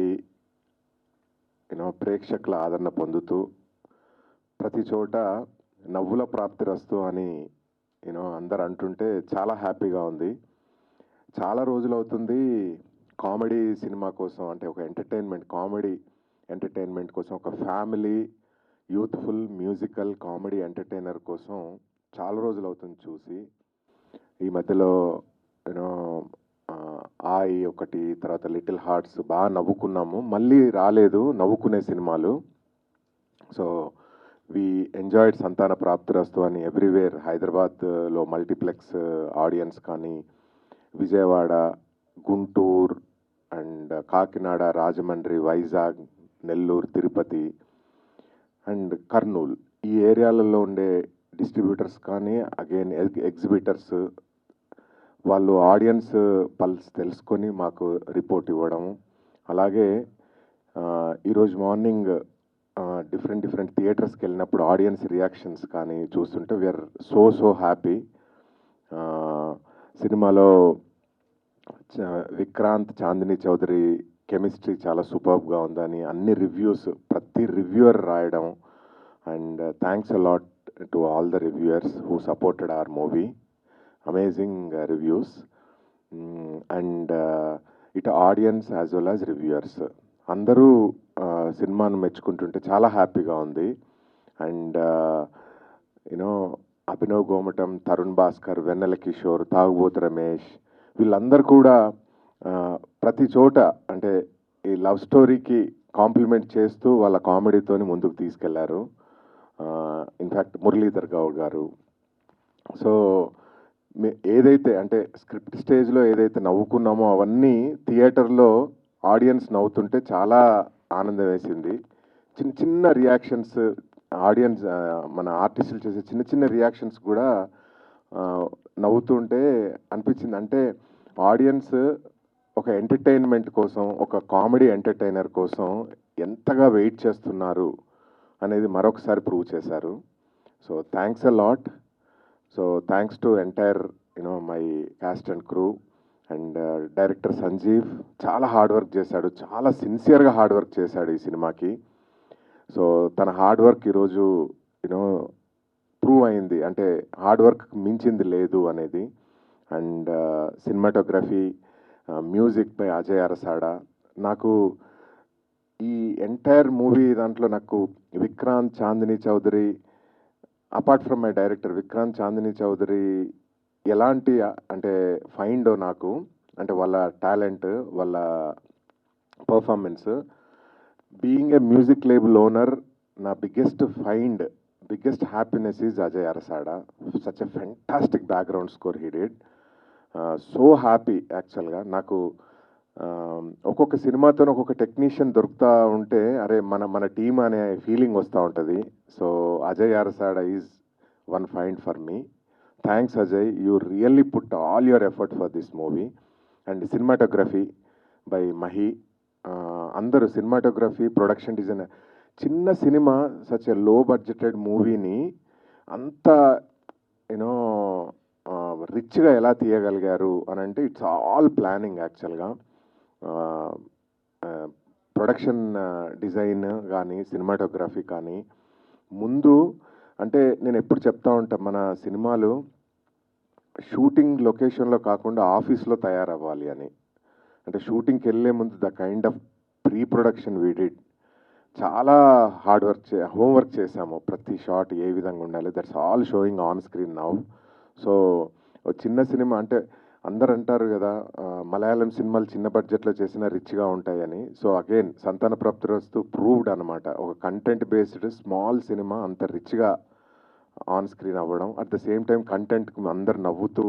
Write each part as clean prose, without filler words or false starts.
అయ్యి ప్రేక్షకుల ఆదరణ పొందుతూ ప్రతి చోట నవ్వుల ప్రాప్తిరస్తు అని అందరు అంటుంటే చాలా హ్యాపీగా ఉంది. చాలా రోజులు అవుతుంది కామెడీ సినిమా కోసం, అంటే ఒక కామెడీ ఎంటర్టైన్మెంట్ కోసం, ఒక family youthful musical comedy entertainer కోసం చాలా రోజులు అవుతుంది చూసి. ఈ మధ్యలో ఆయి ఒకటి, తర్వాత లిటిల్ హార్ట్స్ బాగా నవ్వుకున్నాము. మళ్ళీ రాలేదు నవ్వుకునే సినిమాలు. సో వి ఎంజాయిడ్ సంతాన ప్రాప్తిరస్తు అని ఎవ్రీవేర్. హైదరాబాద్లో మల్టీప్లెక్స్ ఆడియన్స్ కానీ, విజయవాడ, గుంటూరు అండ్ కాకినాడ, రాజమండ్రి, వైజాగ్, నెల్లూరు, తిరుపతి అండ్ కర్నూలు, ఈ ఏరియాలలో ఉండే డిస్ట్రిబ్యూటర్స్ కానీ, అగైన్ ఎగ్జిబిటర్స్, వాళ్ళు ఆడియన్స్ పల్స్ తెలుసుకొని మాకు రిపోర్ట్ ఇవ్వడం. అలాగే ఈరోజు మార్నింగ్ డిఫరెంట్ థియేటర్స్కి వెళ్ళినప్పుడు ఆడియన్స్ రియాక్షన్స్ కానీ చూస్తుంటే వీఆర్ సో హ్యాపీ. సినిమాలో విక్రాంత్, చాందిని చౌదరి కెమిస్ట్రీ చాలా సూపర్బ్గా ఉందని అన్ని రివ్యూస్, ప్రతి రివ్యూయర్ రాయడం. And thanks a lot to all the reviewers who supported our movie. Amazing reviews. And ఇటు audience as well as reviewers అందరూ సినిమాను మెచ్చుకుంటుంటే చాలా హ్యాపీగా ఉంది. అండ్ అభినవ్ గోమటం, తరుణ్ భాస్కర్, వెన్నెల కిషోర్, తాగుబోతు రమేష్, వీళ్ళందరూ కూడా ప్రతి చోట అంటే ఈ లవ్ స్టోరీకి కాంప్లిమెంట్ చేస్తూ వాళ్ళ కామెడీతోని ముందుకు తీసుకెళ్లారు. ఇన్ఫ్యాక్ట్ మురళీధర్ గౌడ్ గారు. సో ఏదైతే అంటే స్క్రిప్ట్ స్టేజ్లో ఏదైతే నవ్వుకున్నామో అవన్నీ థియేటర్లో ఆడియన్స్ నవ్వుతుంటే చాలా ఆనందం వేసింది. చిన్న రియాక్షన్స్, ఆడియన్స్ మన ఆర్టిస్టులు చేసే చిన్న రియాక్షన్స్ కూడా నవ్వుతుంటే అనిపించింది. అంటే ఆడియన్స్ ఒక ఎంటర్టైన్మెంట్ కోసం, ఒక కామెడీ ఎంటర్టైనర్ కోసం ఎంతగా వెయిట్ చేస్తున్నారు అనేది మరొకసారి ప్రూవ్ చేశారు. So thanks a lot. So thanks to entire my cast and crew. And director Sanjeev చాలా హార్డ్ వర్క్ చేశాడు, చాలా సిన్సియర్గా హార్డ్ వర్క్ చేశాడు ఈ సినిమాకి. సో తన హార్డ్ వర్క్ ఈరోజు ప్రూవ్ అయింది, అంటే హార్డ్ వర్క్ మించింది లేదు అనేది. And cinematography, music by Ajay Arasada. నాకు ఈ ఎంటైర్ మూవీ దాంట్లో నాకు Vikranth, Chandini Chowdary, apart from my director Vikranth, Chandini Chowdary ఎలాంటి అంటే ఫైండో నాకు, అంటే వాళ్ళ టాలెంట్, వాళ్ళ performance. Being a music label owner, నా biggest happiness is Ajay Arasada. Such a fantastic background score he did. So happy యాక్చువల్గా. నాకు ఒక్కొక్క సినిమాతో ఒక్కొక్క టెక్నీషియన్ దొరుకుతూ ఉంటే అరే మన టీమ్ అనే ఫీలింగ్ వస్తూ ఉంటుంది. So Ajay Arasada is one find for me. Thanks Ajay, you really put all your effort for this movie. And cinematography by Mahi. అందరూ సినిమాటోగ్రఫీ, ప్రొడక్షన్ డిజైన్. చిన్న సినిమా, సచ్ ఎ లో బడ్జెటెడ్ మూవీని అంత రిచ్గా ఎలా తీయగలిగారు అని అంటే ఇట్స్ ఆల్ ప్లానింగ్ యాక్చువల్గా. ప్రొడక్షన్ డిజైన్ కానీ, సినిమాటోగ్రఫీ కానీ ముందు అంటే నేను ఎప్పుడు చెప్తా ఉంటాను, మన సినిమాలు షూటింగ్ లొకేషన్లో కాకుండా ఆఫీస్లో తయారవ్వాలి అని. అంటే షూటింగ్కి వెళ్ళే ముందు the kind of pre production we did, చాలా హార్డ్ వర్క్ హోంవర్క్ చేసాము. ప్రతి షాట్ ఏ విధంగా ఉండాలి, that's all showing on screen now. So చిన్న సినిమా అంటే అందరు అంటారు కదా మలయాళం సినిమాలు చిన్న బడ్జెట్లో చేసిన రిచ్గా ఉంటాయని. సో అగైన్ సంతాన ప్రాప్తిరస్తు ప్రూవ్డ్ అనమాట. ఒక కంటెంట్ బేస్డ్ స్మాల్ సినిమా అంత రిచ్గా ఆన్ స్క్రీన్ అవ్వడం, అట్ ద సేమ్ టైం కంటెంట్కి అందరు నవ్వుతూ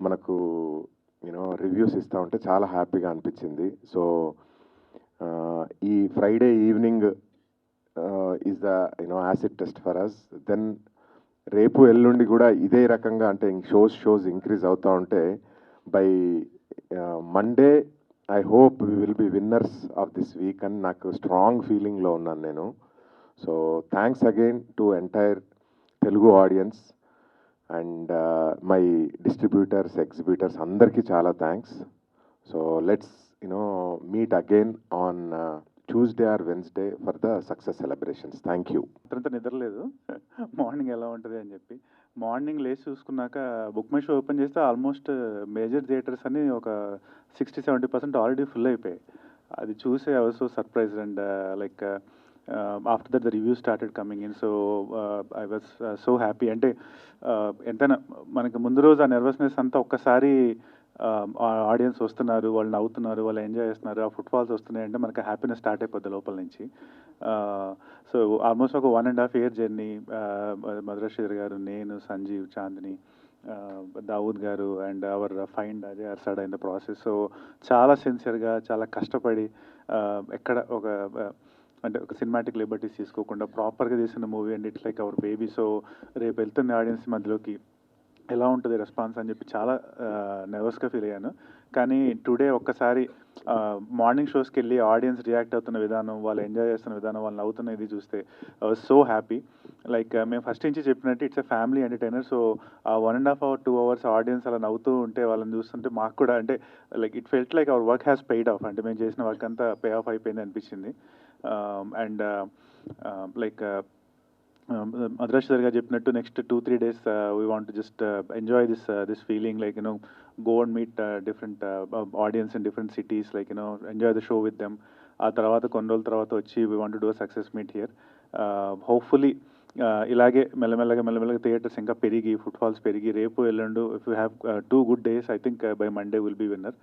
మనకు రివ్యూస్ ఇస్తూ ఉంటే చాలా హ్యాపీగా అనిపించింది. సో ఈ Friday evening is the acid test for us. Then రేపు ఎల్లుండి కూడా ఇదే రకంగా అంటే షోస్ ఇంక్రీజ్ అవుతూ ఉంటే by Monday I hope we will be winners of this week అని నాకు స్ట్రాంగ్ ఫీలింగ్లో ఉన్నాను నేను. So thanks again to entire Telugu audience and my distributors, exhibitors అందరికీ చాలా thanks. So let's meet again on Tuesday or Wednesday for the success celebrations. Thank you. అంత నిద్రలేదు morning ఎలా ఉంటుంది అని చెప్పి మార్నింగ్ లేచి చూసుకున్నాక బుక్ మై షో ఓపెన్ చేస్తే almost major theatres అని ఒక 60-70% ఆల్రెడీ ఫుల్ అయిపోయాయి. అది చూసి I was so surprise and like after that the review started coming in. So I was so happy. అంటే ఎంతైనా మనకి ముందు రోజు ఆ నర్వస్నెస్ అంతా ఒక్కసారి ఆడియన్స్ వస్తున్నారు, వాళ్ళు నవ్వుతున్నారు, వాళ్ళు ఎంజాయ్ చేస్తున్నారు, ఆ ఫుట్ఫాల్స్ వస్తున్నాయి అంటే మనకి హ్యాపీనెస్ స్టార్ట్ అయిపోద్ది లోపల నుంచి. సో ఆల్మోస్ట్ ఒక 1.5 year జర్నీ. మధుర శ్రీధర్ గారు, నేను, సంజీవ్, చాందిని, దావూద్ గారు and our friend Ajay Arsad in the process. So చాలా సిన్సియర్గా, చాలా కష్టపడి ఎక్కడ అంటే ఒక సినిమాటిక్ లిబర్టీస్ తీసుకోకుండా ప్రాపర్గా తీసిన movie and it's like our baby. So రేపు వెళ్తున్న ఆడియన్స్ మధ్యలోకి ఎలా ఉంటుంది రెస్పాన్స్ అని చెప్పి చాలా నర్వస్గా ఫీల్ అయ్యాను. కానీ టుడే ఒక్కసారి మార్నింగ్ షోస్కి వెళ్ళి ఆడియన్స్ రియాక్ట్ అవుతున్న విధానం, వాళ్ళు ఎంజాయ్ చేస్తున్న విధానం, వాళ్ళు నవ్వుతున్న ఇది చూస్తే I was so happy. Like మేము ఫస్ట్ నుంచి చెప్పినట్టు it's a family entertainer. So ఆ 1.5 hour 2 hours ఆడియన్స్ అలా నవ్వుతూ ఉంటే వాళ్ళని చూస్తుంటే మాకు కూడా అంటే like it felt like our work has paid of. అంటే మేము చేసిన వర్క్ అంతా పే ఆఫ్ అయిపోయింది అనిపించింది. అండ్ లైక్ మద్రాశ్వర్ గారు చెప్పినట్టు next 2-3 days we want just enjoy this feeling, like go and meet different audience in different cities, like enjoy the show with them. ఆ తర్వాత కొన్ని రోజుల తర్వాత వచ్చి we want to do success meet here. Hopefully ఇలాగే మెల్లమెల్లగా theatres ఇంకా పెరిగి, ఫుట్ఫాల్స్ పెరిగి, రేపు ఎల్లుండు if you have 2 good days, I think by Monday will be winner.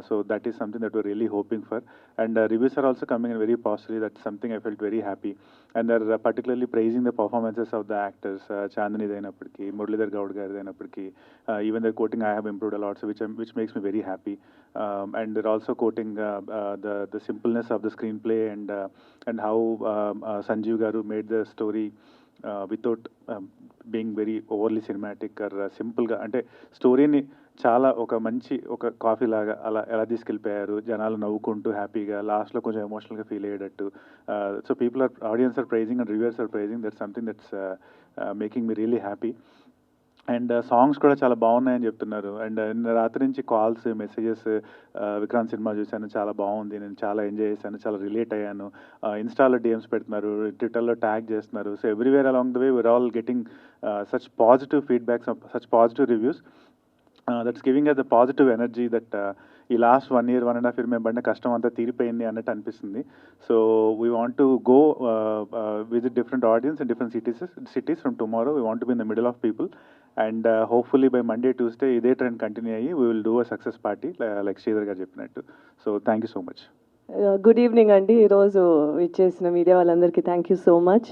So that is something that we're really hoping for. And reviews are also coming in very positively. That's something I felt very happy. And they're particularly praising the performances of the actors. Chandani dainappudiki, Muralidhar Gaud garu dainappudiki, even their quoting I have improved a lot, so which makes me very happy. And they're also quoting the simpleness of the screenplay and how Sanjeev garu made the story without being very overly cinematic or సింపుల్గా, అంటే స్టోరీని చాలా ఒక మంచి ఒక coffee లాగా అలా ఎలా తీసుకెళ్ళిపోయారు, జనాలు నవ్వుకుంటూ హ్యాపీగా, లాస్ట్లో కొంచెం ఎమోషనల్గా ఫీల్ అయ్యేటట్టు. So audience are praising and reviewers are praising. That's something that's making me really happy. And songs కూడా చాలా బాగున్నాయని చెప్తున్నారు. అండ్ నిన్న రాత్రి నుంచి కాల్స్, మెసేజెస్, విక్రాంత్ సినిమా చూశాను, చాలా బాగుంది, నేను చాలా ఎంజాయ్ చేశాను, చాలా రిలేట్ అయ్యాను, ఇన్స్టాలో డిఎమ్స్ పెడుతున్నారు, ట్విట్టర్లో ట్యాగ్ చేస్తున్నారు. So everywhere along the way we're all getting such positive feedbacks, such positive reviews. That's giving us the positive energy that ఈ లాస్ట్ 1 year 1.5 year మేము పడిన కష్టం అంతా తీరిపోయింది అన్నట్టు అనిపిస్తుంది. So we want to go visit different audience in different cities from tomorrow. We want to be in the middle of people. And hopefully by Monday, Tuesday ఇదే trend continue అయ్యి we will do a success party like Sridhar గారు చెప్పినట్టు. So thank you so much. Good evening అండి. ఈరోజు ఇచ్చేసిన media వాళ్ళందరికీ thank you so much.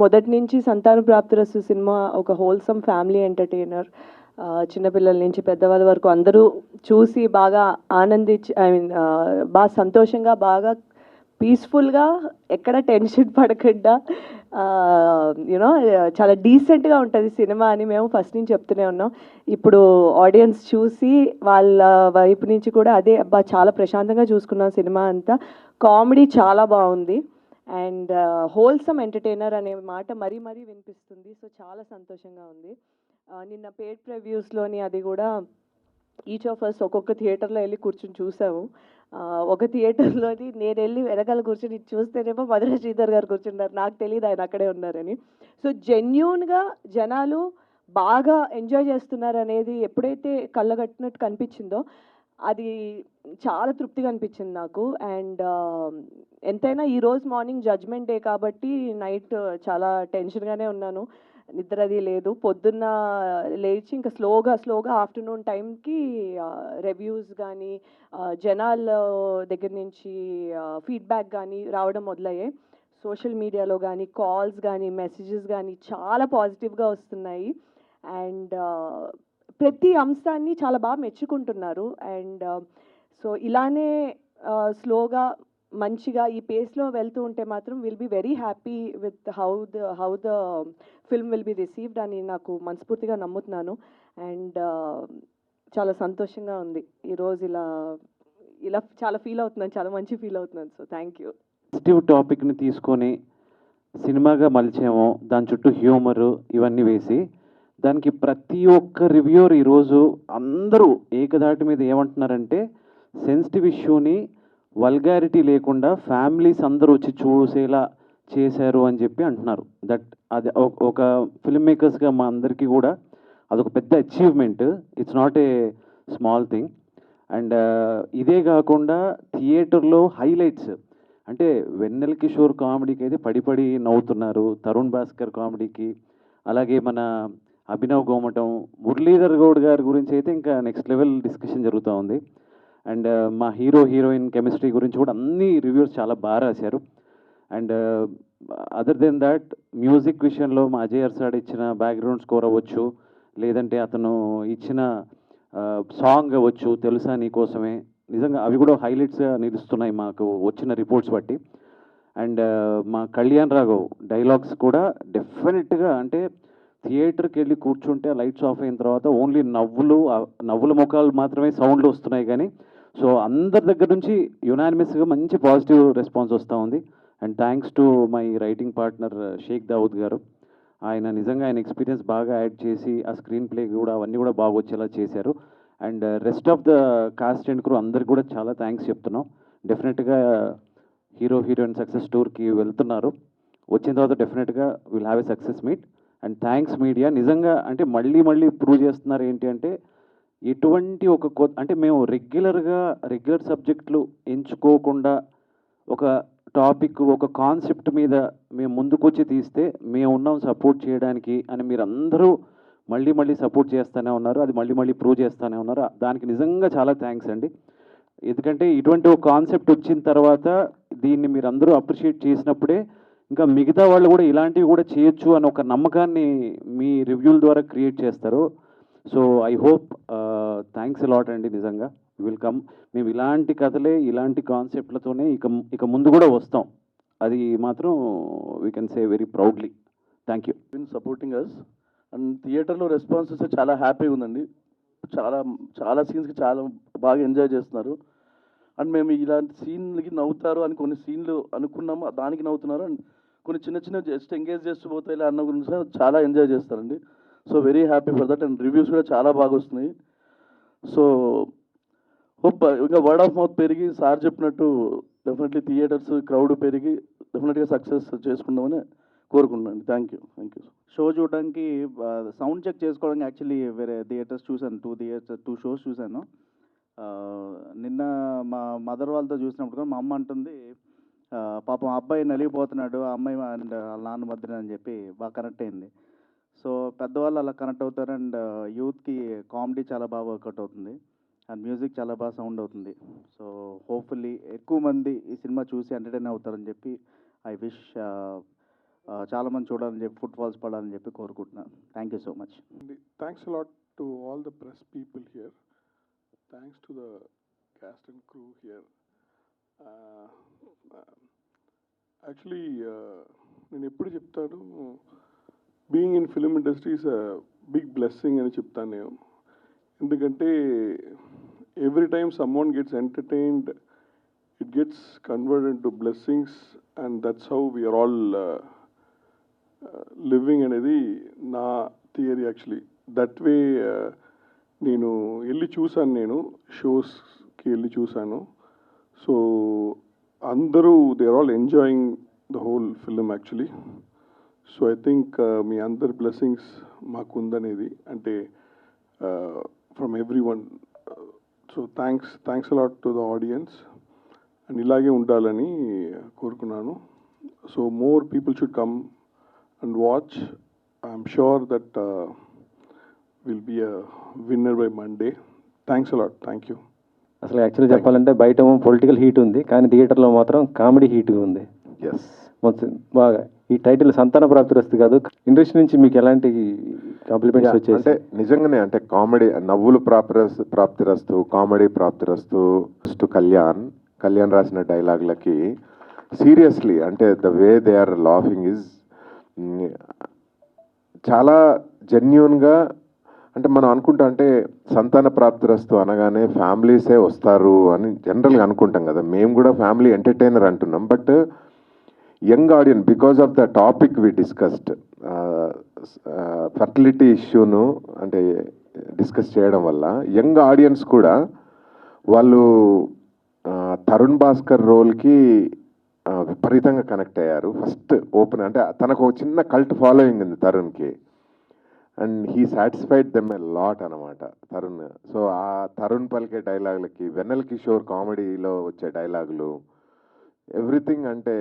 మొదటి నుంచి సంతాన ప్రాప్తిరస్తు సినిమా ఒక హోల్సమ్ ఫ్యామిలీ ఎంటర్టైనర్. చిన్నపిల్లల నుంచి పెద్దవాళ్ళ వరకు అందరూ చూసి బాగా ఆనందించి, బాగా సంతోషంగా, బాగా పీస్ఫుల్గా, ఎక్కడ టెన్షన్ పడకుండా యూనో చాలా డీసెంట్గా ఉంటుంది సినిమా అని మేము ఫస్ట్ నుంచి చెప్తూనే ఉన్నాం. ఇప్పుడు ఆడియన్స్ చూసి వాళ్ళ వైపు నుంచి కూడా అదే, అబ్బా చాలా ప్రశాంతంగా చూసుకున్నాం సినిమా అంతా, కామెడీ చాలా బాగుంది అండ్ హోల్సమ్ ఎంటర్టైనర్ అనే మాట మరీ వినిపిస్తుంది. సో చాలా సంతోషంగా ఉంది. నిన్న పేడ్ ప్రివ్యూస్లోని అది కూడా ఈచ్ ఆఫ్ అస్ ఒక్కొక్క థియేటర్లో వెళ్ళి కూర్చొని చూసాము. ఒక థియేటర్లోని నేను వెళ్ళి వెనకాల కూర్చొని చూస్తేనేమో మధుర శ్రీధర్ గారు కూర్చున్నారు, నాకు తెలియదు ఆయన అక్కడే ఉన్నారని. సో జెన్యూన్గా జనాలు బాగా ఎంజాయ్ చేస్తున్నారు అనేది ఎప్పుడైతే కళ్ళగట్టినట్టు కనిపించిందో అది చాలా తృప్తిగా అనిపించింది నాకు. అండ్ ఎంతైనా ఈరోజు మార్నింగ్ జడ్జ్మెంట్ డే కాబట్టి నైట్ చాలా టెన్షన్గానే ఉన్నాను, నిద్ర అది లేదు. పొద్దున్న లేచి ఇంకా స్లోగా ఆఫ్టర్నూన్ టైంకి రివ్యూస్ కానీ జనాల దగ్గర నుంచి ఫీడ్బ్యాక్ కానీ రావడం మొదలయ్యాయి. సోషల్ మీడియాలో కానీ కాల్స్ కానీ మెసేజెస్ కానీ చాలా పాజిటివ్గా వస్తున్నాయి. అండ్ ప్రతి అంశాన్ని చాలా బాగా మెచ్చుకుంటున్నారు. అండ్ సో ఇలానే స్లోగా మంచిగా ఈ పేస్లో వెళ్తూ ఉంటే మాత్రం will be very happy with how the film will be received అని నాకు మనస్ఫూర్తిగా నమ్ముతున్నాను. అండ్ చాలా సంతోషంగా ఉంది ఈరోజు ఇలా చాలా ఫీల్ అవుతున్నాను, చాలా మంచి ఫీల్ అవుతున్నాను. So thank you. పాజిటివ్ టాపిక్ని తీసుకొని సినిమాగా మలిచాము, దాని చుట్టూ హ్యూమరు ఇవన్నీ వేసి దానికి ప్రతి ఒక్క రివ్యూర్ ఈరోజు అందరూ ఏకదాటి మీద ఏమంటున్నారంటే సెన్సిటివ్ ఇష్యూని వల్గారిటీ లేకుండా ఫ్యామిలీస్ అందరూ వచ్చి చూసేలా చేశారు అని చెప్పి అంటున్నారు. దట్ అది ఒక ఫిల్మ్ మేకర్స్గా మా అందరికీ కూడా అదొక పెద్ద achievement. It's not a small thing. And ఇదే కాకుండా థియేటర్లో హైలైట్స్ అంటే వెన్నెల కిషోర్ కామెడీకి అయితే పడి నవ్వుతున్నారు, తరుణ్ భాస్కర్ కామెడీకి, అలాగే మన అభినవ్ గోమటం, మురళీధర్ గౌడ్ గారి గురించి అయితే ఇంకా నెక్స్ట్ లెవెల్ డిస్కషన్ జరుగుతూ ఉంది. అండ్ మా హీరో హీరోయిన్ కెమిస్ట్రీ గురించి కూడా అన్ని రివ్యూస్ చాలా బాగా రాశారు. And other then that music విషయంలో మా అజయ్ అర్సాడ్ ఇచ్చిన బ్యాక్గ్రౌండ్ స్కోర్ అవ్వచ్చు, లేదంటే అతను ఇచ్చిన సాంగ్ అవ్వచ్చు తెలుసా నీకోసమే, నిజంగా అవి కూడా హైలైట్స్గా నిలుస్తున్నాయి మాకు వచ్చిన రిపోర్ట్స్ బట్టి. అండ్ మా కళ్యాణ్ రాఘవ్ డైలాగ్స్ కూడా డెఫినెట్గా అంటే థియేటర్కి వెళ్ళి కూర్చుంటే లైట్స్ ఆఫ్ అయిన తర్వాత ఓన్లీ నవ్వుల ముఖాలు మాత్రమే సౌండ్లు వస్తున్నాయి కానీ సో అందరి దగ్గర నుంచి యునానిమస్గా మంచి పాజిటివ్ రెస్పాన్స్ వస్తూ ఉంది. And thanks to my writing partner Shaik Dawood garu. ఆయన నిజంగా ఆయన ఎక్స్పీరియన్స్ బాగా యాడ్ చేసి ఆ స్క్రీన్ ప్లే కూడా అవన్నీ కూడా బాగా వచ్చేలా చేశారు. And rest of the cost and crew అందరికి కూడా చాలా థ్యాంక్స్ చెప్తున్నాం. డెఫినెట్గా హీరో హీరోయిన్ సక్సెస్ టూర్కి వెళ్తున్నారు, వచ్చిన తర్వాత డెఫినెట్గా will have a success meet. And thanks media, నిజంగా అంటే మళ్ళీ ప్రూవ్ చేస్తున్నారు ఏంటి అంటే ఎటువంటి ఒక అంటే మేము రెగ్యులర్ సబ్జెక్టులు ఎంచుకోకుండా ఒక టాపిక్ ఒక కాన్సెప్ట్ మీద మేము ముందుకొచ్చి తీస్తే మేము ఉన్నాం సపోర్ట్ చేయడానికి అని మీరు అందరూ మళ్ళీ సపోర్ట్ చేస్తూనే ఉన్నారు, అది మళ్ళీ ప్రూవ్ చేస్తూనే ఉన్నారు. దానికి నిజంగా చాలా థ్యాంక్స్ అండి. ఎందుకంటే ఇటువంటి ఒక కాన్సెప్ట్ వచ్చిన తర్వాత దీన్ని మీరు అందరూ అప్రిషియేట్ చేసినప్పుడే ఇంకా మిగతా వాళ్ళు కూడా ఇలాంటివి కూడా చేయొచ్చు అని ఒక నమ్మకాన్ని మీ రివ్యూల ద్వారా క్రియేట్ చేస్తారు. So I hope thanks a lot అండి. నిజంగా విల్ కమ్, మేము ఇలాంటి కథలే ఇలాంటి కాన్సెప్ట్లతోనే ఇక ముందు కూడా వస్తాం, అది మాత్రం we can say very proudly. Thank you. Been supporting us and థియేటర్లో రెస్పాన్స్ వస్తే చాలా హ్యాపీగా ఉందండి. చాలా సీన్స్కి చాలా బాగా ఎంజాయ్ చేస్తున్నారు. అండ్ మేము ఇలాంటి సీన్లకి నవ్వుతారు అని కొన్ని సీన్లు అనుకున్నాము, దానికి నవ్వుతున్నారు. అండ్ కొన్ని చిన్న జస్ట్ ఎంగేజ్ చేస్తూ పోతే ఇలా అన్న గురించి చాలా ఎంజాయ్ చేస్తారండి. So very happy for that. And reviews కూడా చాలా బాగా వస్తున్నాయి. సో హోప్ ఇంకా వర్డ్ ఆఫ్ మౌత్ పెరిగి సార్ చెప్పినట్టు డెఫినెట్లీ థియేటర్స్ క్రౌడ్ పెరిగి డెఫినెట్గా సక్సెస్ చేసుకుందామని కోరుకుంటున్నాను. Thank you. షో చూడడానికి సౌండ్ చెక్ చేసుకోవడానికి యాక్చువల్లీ వేరే థియేటర్స్ చూశాను, 2 షోస్ చూశాను. నిన్న మా మదర్ వాళ్ళతో చూసినప్పుడు కూడా మా అమ్మ అంటుంది పాపం అబ్బాయి నలిగిపోతున్నాడు, ఆ అమ్మాయి అండ్ వాళ్ళ నాన్న మధ్యన అని చెప్పి బాగా కనెక్ట్ అయింది. సో పెద్దవాళ్ళు అలా కనెక్ట్ అవుతారు. అండ్ యూత్కి కామెడీ చాలా బాగా వర్కౌట్ అవుతుంది అండ్ మ్యూజిక్ చాలా బాగా సౌండ్ అవుతుంది. సో హోప్ఫుల్లీ ఎక్కువ మంది ఈ సినిమా చూసి ఎంటర్టైన్ అవుతారని చెప్పి ఐ విష్ చాలామంది చూడాలని చెప్పి ఫుట్ ఫాల్స్ పడాలని చెప్పి కోరుకుంటున్నాను. Thank you so much. Thanks a lot to all the press people here. Thanks to the cast and crew here. Actually, నేను ఎప్పుడు చెప్తాను, being in film industry is a big blessing అని చెప్తాను నేను. ఎందుకంటే every time someone gets entertained, it gets converted to blessings and that's how we are all living అనేది నా theory. Actually that way నేను వెళ్ళి చూశాను, నేను షోస్కి వెళ్ళి చూశాను. సో అందరూ they are all enjoying the whole film actually. So I think మీ అందరి బ్లెస్సింగ్స్ మాకు ఉందనేది అంటే from everyone. So thanks a lot to the audience and ఇలాగే ఉండాలని కోరుకున్నాను. So more people should come and watch. I'm sure that will be a winner by Monday. Thanks a lot. Thank you. అసలు actually చెప్పాలంటే బయట political heat ఉంది, కానీ థియేటర్లో మాత్రం కామెడీ హీట్ ఉంది. ఎస్, మొత్తం బాగా. ఈ టైటిల్ సంతాన ప్రాప్తిరస్తు కాదు, ఇండస్ట్రీ నుంచి మీకు ఎలాంటి కాంప్లిమెంట్స్ వచ్చాయి? అంటే నిజంగానే అంటే కామెడీ నవ్వులు ప్రాప్తిరస్తు, కామెడీ ప్రాప్తిరస్తు. కళ్యాణ్ రాసిన డైలాగులకి సీరియస్లీ అంటే the way they are laughing is చాలా జెన్యూన్గా. అంటే మనం అనుకుంటాం అంటే సంతాన ప్రాప్తిరస్తు అనగానే ఫ్యామిలీసే వస్తారు అని జనరల్గా అనుకుంటాం కదా. మేము కూడా ఫ్యామిలీ ఎంటర్టైనర్ అంటున్నాం, but young audience because of the topic we discussed, fertility ఇష్యూను అంటే డిస్కస్ చేయడం వల్ల యంగ్ ఆడియన్స్ కూడా వాళ్ళు తరుణ్ భాస్కర్ రోల్కి విపరీతంగా కనెక్ట్ అయ్యారు. ఫస్ట్ ఓపెన్ అంటే తనకు ఒక చిన్న కల్ట్ ఫాలోయింగ్ ఉంది తరుణ్కి, and he satisfied them a lot అనమాట తరుణ్. సో ఆ తరుణ్ పలికే డైలాగులకి, వెన్నెల కిషోర్ కామెడీలో వచ్చే డైలాగులు, ఎవ్రీథింగ్ అంటే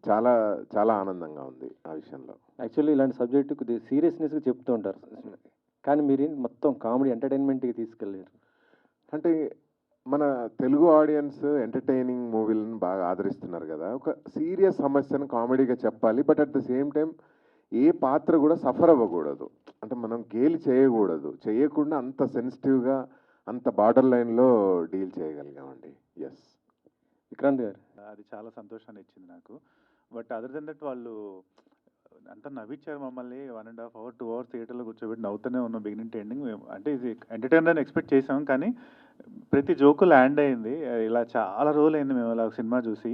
చాలా చాలా ఆనందంగా ఉంది ఆ విషయంలో. యాక్చువల్లీ ఇలాంటి సబ్జెక్టు కొద్దిగా సీరియస్నెస్గా చెప్తూ ఉంటారు, కానీ మీరు మొత్తం కామెడీ ఎంటర్టైన్మెంట్కి తీసుకెళ్ళారు. అంటే మన తెలుగు ఆడియన్స్ ఎంటర్టైనింగ్ మూవీలను బాగా ఆదరిస్తున్నారు కదా, ఒక సీరియస్ సమస్యను కామెడీగా చెప్పాలి, but at the same time ఏ పాత్ర కూడా సఫర్ అవ్వకూడదు, అంటే మనం గేలి చేయకూడదు, చేయకుండా అంత సెన్సిటివ్గా అంత బార్డర్ లైన్లో డీల్ చేయగలిగామండి. ఎస్. విక్రాంత్ గారు, అది చాలా సంతోషాన్ని ఇచ్చింది నాకు. బట్ అదర్ దెన్ దట్ వాళ్ళు అంతా నవ్విచ్చారు మమ్మల్ని. 1.5 hours 2 hours థియేటర్లో కూర్చోబెట్టి నవ్వుతూనే ఉన్నాం బిగినింగ్ టు ఎండింగ్. అంటే ఇది ఎంటర్టైనర్ అని ఎక్స్పెక్ట్ చేసాం, కానీ ప్రతి జోకు ల్యాండ్ అయింది. ఇలా చాలా రోజులు అయింది మేము ఇలా సినిమా చూసి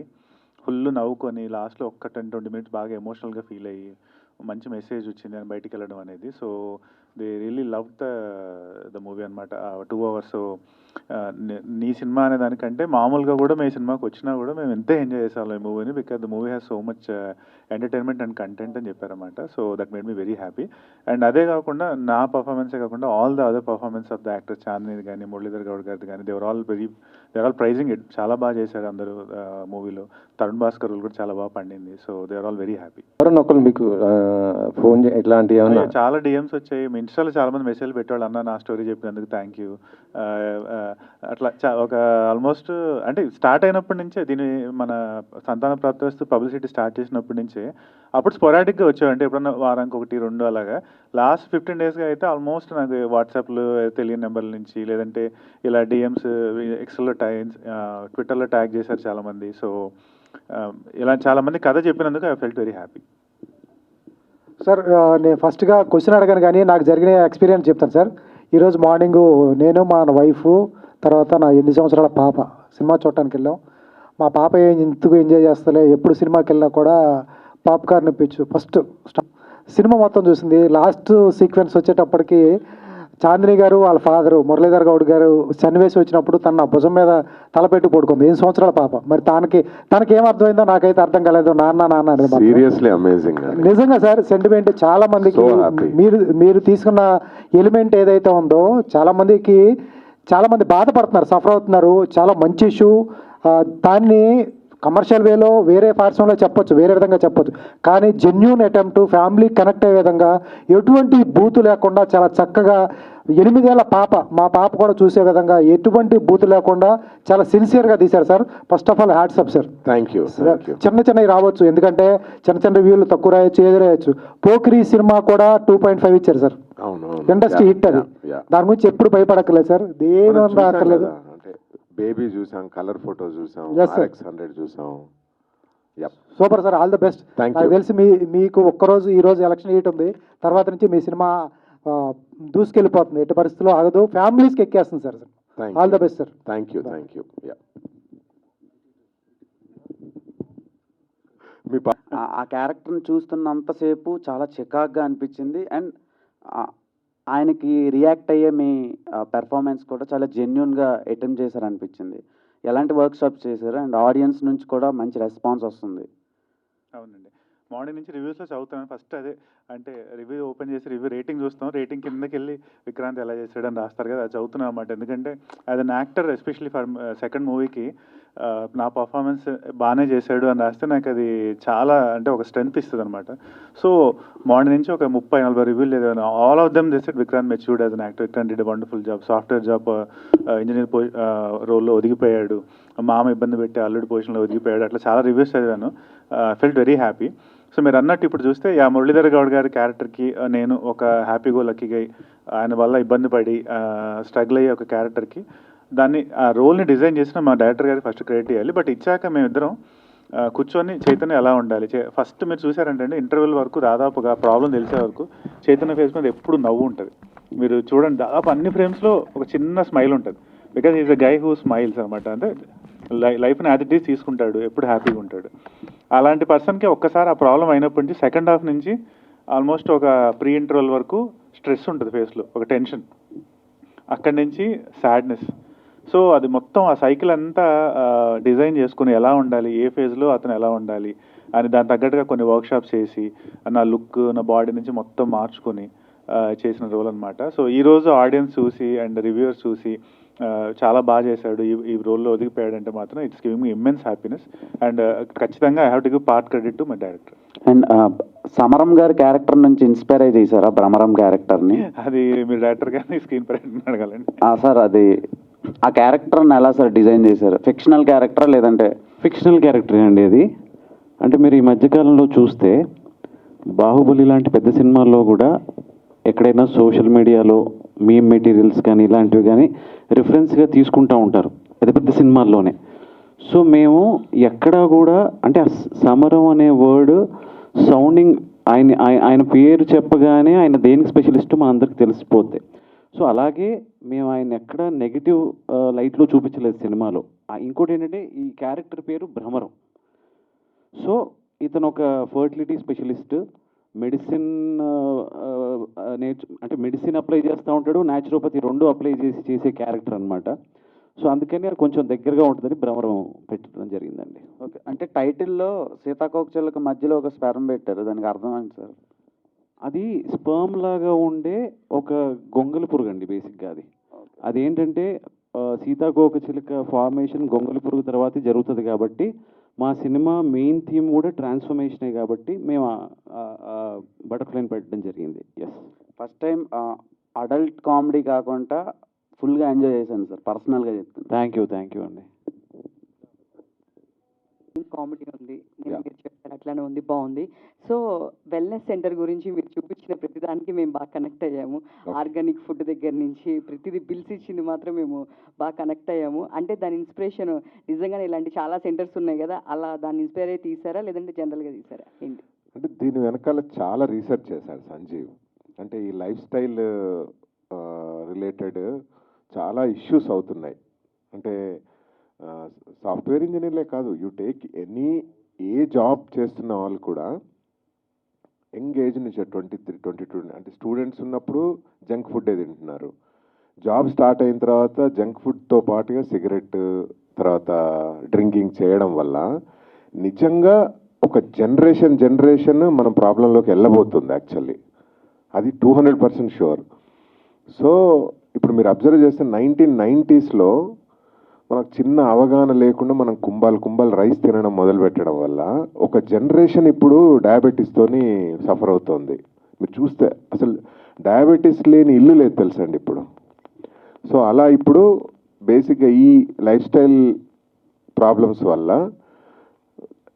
ఫుల్ నవ్వుకొని లాస్ట్లో ఒక్క 10-20 minutes బాగా ఎమోషనల్గా ఫీల్ అయ్యి మంచి మెసేజ్ వచ్చింది అని బయటికి వెళ్ళడం అనేది. So they really love the movie అనమాట 2 hours. సో నీ సినిమా అనే దానికంటే మామూలుగా కూడా మేము సినిమాకి వచ్చినా కూడా మేము ఎంతో ఎంజాయ్ చేసాం ఈ మూవీని, because the movie has so much entertainment and content అని చెప్పారన్నమాట. So that made me very happy. And అదే కాకుండా నా పర్ఫార్మెన్సే కాకుండా all the other performance of the actors, Chandini కానీ మురళీధర్ గౌడ్ గారిది కానీ, దేవర్ ఆల్ ప్రైజింగ్ ఇట్. చాలా బాగా చేశారు అందరూ మూవీలో. తరుణ్ భాస్కర్ కూడా చాలా బాగా పండింది. So they were all very happy. ఎవరన్నా ఒకరు మీకు ఫోన్ ఇట్లాంటి ఏమన్నా? చాలా డిఎమ్స్ వచ్చాయి, మీ ఇన్స్టాలో చాలా మంది మెసేజ్ పెట్టేవాళ్ళు, అన్న నా స్టోరీ చెప్పినందుకు థ్యాంక్ యూ. అట్లా ఒక ఆల్మోస్ట్ అంటే స్టార్ట్ అయినప్పటి నుంచే దీని మన సంతాన ప్రాప్తిస్తూ పబ్లిసిటీ స్టార్ట్ చేసినప్పటి నుంచే అప్పుడు స్పొరాటిక్గా వచ్చాయంటే ఎప్పుడన్నా వారానికి 1-2 అలాగా. లాస్ట్ 15 daysగా అయితే ఆల్మోస్ట్ నాకు వాట్సాప్లో తెలియని నెంబర్ల నుంచి, లేదంటే ఇలా డిఎమ్స్ ఎక్స్లో ట్విట్టర్లో ట్యాగ్ చేశారు చాలామంది. సో ఇలా చాలామంది కథ చెప్పినందుకు I felt very happy. Sir నేను ఫస్ట్గా క్వశ్చన్ అడగాను కానీ నాకు జరిగిన ఎక్స్పీరియన్స్ చెప్తాను సార్. ఈరోజు మార్నింగు నేను మా వైఫ్ తర్వాత నా 8 సంవత్సరాల పాప సినిమా చూడటానికి వెళ్ళాం. మా పాప ఇంతకు ఎంజాయ్ చేస్తలే, ఎప్పుడు సినిమాకి వెళ్ళినా కూడా పాప్కార్న్ ఇప్పించు. ఫస్ట్ సినిమా మొత్తం చూసింది. లాస్ట్ సీక్వెన్స్ వచ్చేటప్పటికి చాందిని గారు వాళ్ళ ఫాదరు మురళీధర్ గౌడ్ గారు సన్నివేశం వచ్చినప్పుడు తన భుజం మీద తలపెట్టి పడుకుంది 8 సంవత్సరాల పాప. మరి తనకి ఏం అర్థమైందో నాకైతే అర్థం కాలేదు. నాన్న సీరియస్లీ అమేజింగ్. నిజంగా సార్ సెంటిమెంట్ చాలా మందికి మీరు తీసుకున్న ఎలిమెంట్ ఏదైతే ఉందో చాలా మంది బాధపడుతున్నారు, సఫర్ అవుతున్నారు. చాలా మంచి ఇష్యూ. దాన్ని కమర్షియల్ వేలో వేరే పార్శ్వంలో చెప్పొచ్చు, వేరే విధంగా చెప్పొచ్చు, కానీ జెన్యూన్ అటెంప్ట్ ఫ్యామిలీ కనెక్ట్ అయ్యే విధంగా ఎటువంటి బూతు లేకుండా చాలా చక్కగా 8 ఏళ్ల పాప, మా పాప కూడా చూసే విధంగా ఎటువంటి బూతు లేకుండా చాలా సిన్సియర్గా తీశారు sir. First of all hats up sir. Thank you. చిన్నవి రావచ్చు, ఎందుకంటే చిన్న రివ్యూలు తక్కువ రాయొచ్చు, ఏది రాయొచ్చు. పోక్రీ సినిమా కూడా 2.5 ఇచ్చారు సార్. ఇండస్ట్రీ హిట్ అది. దాని గురించి ఎప్పుడు భయపడక్కర్లేదు సార్, దేని అక్కర్లేదు. బేబీ చూసాం, కలర్ ఫోటో చూసాం, RX100 చూసాం. Super sir, all the best. నాకు తెలిసి మీకు ఒక్కరోజు ఈ రోజు ఎలక్షన్ హీట్ ఉంది, తర్వాత నుంచి మీ సినిమా దూసుకెళ్ళిపోతుంది, ఎట్టి పరిస్థితుల్లో ఆగదు, ఫ్యామిలీస్కి ఎక్కేస్తుంది sir. All the best sir. Thank you. ఆ క్యారెక్టర్ని చూస్తున్నంతసేపు చాలా చికాగ్గా అనిపించింది. అండ్ ఆయనకి రియాక్ట్ అయ్యే మీ పెర్ఫార్మెన్స్ కూడా చాలా జెన్యున్గా అటెంప్ట్ చేశారు అనిపించింది. ఎలాంటి వర్క్షాప్స్ చేశారు అండ్ ఆడియన్స్ నుంచి కూడా మంచి రెస్పాన్స్ వస్తుంది? అవునండి, మార్నింగ్ నుంచి రివ్యూస్లో చదువుతాను. ఫస్ట్ అదే అంటే రివ్యూ ఓపెన్ చేసి రివ్యూ రేటింగ్ చూస్తాం, రేటింగ్ కిందకి వెళ్ళి విక్రాంత్ ఎలా చేశాడు అని రాస్తారు కదా, అది చదువుతున్నాం అనమాట. ఎందుకంటే as an actor especially for second మూవీకి నా పర్ఫార్మెన్స్ బాగానే చేశాడు అని రాస్తే నాకు అది చాలా అంటే ఒక స్ట్రెంగ్త్ ఇస్తుంది అనమాట. సో మార్నింగ్ నుంచి ఒక 30-40 రివ్యూలు లేదు, all of them they said Vikrant matured as an actor, Vikrant did wonderful job, software job engineer రోల్లో ఒదిగిపోయాడు, మామ ఇబ్బంది పెట్టి అల్లుడి పొజిషన్లో ఒదిగిపోయాడు, అట్లా చాలా రివ్యూస్ చదివాను. Felt very happy. సో మీరు అన్నట్టు ఇప్పుడు చూస్తే మురళీధర్ గౌడ్ గారి క్యారెక్టర్కి నేను ఒక హ్యాపీగో లక్కీగా ఆయన వల్ల ఇబ్బంది పడి స్ట్రగుల్ అయ్యే ఒక క్యారెక్టర్కి దాన్ని ఆ రోల్ని డిజైన్ చేసిన మా డైరెక్టర్ గారికి ఫస్ట్ క్రెడిట్ ఇవ్వాలి. బట్ ఇచ్చాక మేమిద్దరం కూర్చొని చైతన్య ఎలా ఉండాలి, ఫస్ట్ మీరు చూసారంటే ఇంటర్వెల్ వరకు దాదాపుగా ప్రాబ్లం తెలిసే వరకు చైతన్య ఫేస్ మీద ఎప్పుడు నవ్వు ఉంటుంది. మీరు చూడండి, దాదాపు అన్ని ఫ్రేమ్స్లో ఒక చిన్న స్మైల్ ఉంటుంది, because is a guy who smiles అనమాట. అంటే లైఫ్ని యాజ్ ఇట్ ఈజ్ తీసుకుంటాడు, ఎప్పుడు హ్యాపీగా ఉంటాడు. అలాంటి పర్సన్కి ఒక్కసారి ఆ ప్రాబ్లం అయినప్పటి నుంచి సెకండ్ హాఫ్ నుంచి ఆల్మోస్ట్ ఒక ప్రీ ఇంటర్వల్ వరకు స్ట్రెస్ ఉంటుంది ఫేస్లో, ఒక టెన్షన్, అక్కడి నుంచి సాడ్నెస్, సో అది మొత్తం ఆ సైకిల్ అంతా డిజైన్ చేసుకుని ఎలా ఉండాలి, ఏ ఫేజ్లో అతను ఎలా ఉండాలి అని దాని తగ్గట్టుగా కొన్ని వర్క్షాప్స్ చేసి నా లుక్ నా బాడీ నుంచి మొత్తం మార్చుకొని చేసిన రోల్ అనమాట. సో ఈరోజు ఆడియన్స్ చూసి అండ్ రివ్యూవర్స్ చూసి చాలా బాగా చేశాడు, ఈ రోల్లో ఒదిగిపోయాడంటే మాత్రం it's giving me immense happiness. And ఖచ్చితంగా I have to give part credit to my director. And Samaram గారి క్యారెక్టర్ నుంచి ఇన్స్పైర్ అయి చేశారా భ్రమరం క్యారెక్టర్ని? అది మీరు డైరెక్టర్ గారిని స్క్రీన్ ప్రింట్ అడగాలండి. సార్ అది ఆ క్యారెక్టర్ని ఎలా సార్ డిజైన్ చేశారు? ఫిక్షనల్ క్యారెక్టరా లేదంటే? ఫిక్షనల్ క్యారెక్టరే అండి అది. అంటే మీరు ఈ మధ్యకాలంలో చూస్తే బాహుబలి లాంటి పెద్ద సినిమాల్లో కూడా ఎక్కడైనా సోషల్ మీడియాలో మీమ్ మెటీరియల్స్ కానీ ఇలాంటివి కానీ రిఫరెన్స్గా తీసుకుంటూ ఉంటారు పెద్ద పెద్ద సినిమాల్లోనే. సో మేము ఎక్కడా కూడా అంటే ఆ సమరం అనే వర్డ్ సౌండింగ్ ఆయన పేరు చెప్పగానే ఆయన దేనికి స్పెషలిస్ట్ మా అందరికి తెలిసిపోద్ది. సో అలాగే మేము ఆయన ఎక్కడ నెగిటివ్ లైట్లో చూపించలేదు సినిమాలో. ఇంకోటి ఏంటంటే ఈ క్యారెక్టర్ పేరు భ్రమరం. సో ఇతను ఒక ఫర్టిలిటీ స్పెషలిస్ట్, మెడిసిన్ అంటే మెడిసిన్ అప్లై చేస్తూ ఉంటాడు, న్యాచురోపతి రెండు అప్లై చేసే క్యారెక్టర్ అనమాట. సో అందుకని అది కొంచెం దగ్గరగా ఉంటుందని భ్రమరం పెట్టడం జరిగిందండి. ఓకే, అంటే టైటిల్లో సీతాకోకచిలుక మధ్యలో ఒక స్పెరం పెట్టారు, దానికి అర్థం ఏంటి సార్? అది స్పర్మ్ లాగా ఉండే ఒక గొంగలి పురుగు అండి బేసిక్గా. అదేంటంటే సీతాకోకచిలుక ఫార్మేషన్ గొంగలి పురుగు తర్వాత జరుగుతుంది కాబట్టి మా సినిమా మెయిన్ థీమ్ కూడా ట్రాన్స్ఫర్మేషనే కాబట్టి మేము బటర్ఫ్లైని పెట్టడం జరిగింది. Yes, first time adult comedy కాకుండా ఫుల్గా ఎంజాయ్ చేశాను సార్, పర్సనల్గా చెప్తాను. థ్యాంక్ యూ అండి. కామెడీ ఉంది, నేను మీరు చెప్పారు అట్లానే ఉంది, బాగుంది. సో వెల్నెస్ సెంటర్ గురించి మీరు చూపించిన ప్రతిదానికి మేము బాగా కనెక్ట్ అయ్యాము. ఆర్గానిక్ ఫుడ్ దగ్గర నుంచి ప్రతిదీ బిల్స్ ఇచ్చింది మాత్రం మేము బాగా కనెక్ట్ అయ్యాము. అంటే దాని ఇన్స్పిరేషన్ నిజంగానే ఇలాంటి చాలా సెంటర్స్ ఉన్నాయి కదా, అలా దాన్ని ఇన్స్పైర్ అయ్యి తీసారా లేదంటే జనరల్గా తీసారా ఏంటి? అంటే దీని వెనకాల చాలా రీసెర్చ్ చేశాడు సంజీవ్. అంటే ఈ లైఫ్ స్టైల్ రిలేటెడ్ చాలా ఇష్యూస్ అవుతున్నాయి. అంటే సాఫ్ట్వేర్ ఇంజనీర్లే కాదు, యూ టేక్ ఏ జాబ్ చేస్తున్న వాళ్ళు కూడా యంగ్ ఏజ్ నుంచి 23, 22 అంటే స్టూడెంట్స్ ఉన్నప్పుడు జంక్ ఫుడ్ తింటున్నారు. జాబ్ స్టార్ట్ అయిన తర్వాత జంక్ ఫుడ్తో పాటుగా సిగరెట్ తర్వాత డ్రింకింగ్ చేయడం వల్ల నిజంగా ఒక జనరేషన్ మనం ప్రాబ్లంలోకి వెళ్ళబోతుంది యాక్చువల్లీ. అది 200% షూర్. సో ఇప్పుడు మీరు అబ్జర్వ్ చేస్తే 1990s మనకు చిన్న అవగాహన లేకుండా మనం కుంభాలు రైస్ తినడం మొదలు పెట్టడం వల్ల ఒక జనరేషన్ ఇప్పుడు డయాబెటీస్తోని సఫర్ అవుతుంది. మీరు చూస్తే అసలు డయాబెటీస్ లేని ఇల్లు లేదు తెలుసండి ఇప్పుడు. సో అలా ఇప్పుడు బేసిక్గా ఈ లైఫ్ స్టైల్ ప్రాబ్లమ్స్ వల్ల